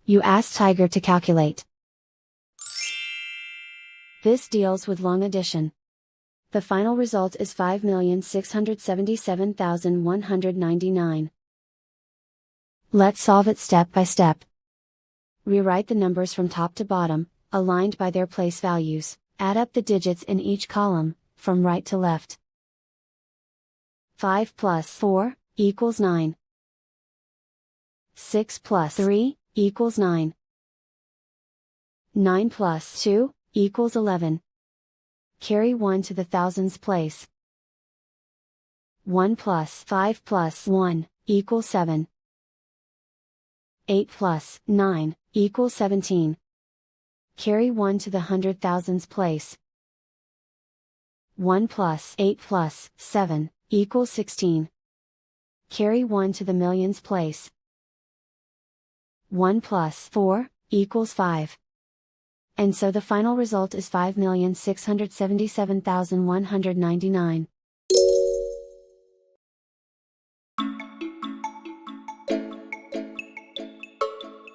You ask Tiger to calculate. This deals with long addition. The final result is 5,677,199. Let's solve it step by step. Rewrite the numbers from top to bottom, aligned by their place values. Add up the digits in each column, from right to left. 5 plus 4 equals 9. 6 plus 3 equals 9. 9 plus 2 equals 11. Carry 1 to the thousands place. 1 plus 5 plus 1 equals 7. 8 plus 9 equals 17. Carry 1 to the hundred thousands place. 1 plus 8 plus 7 equals 16. Carry 1 to the millions place. 1 plus 4 equals 5. And so the final result is 5,677,199.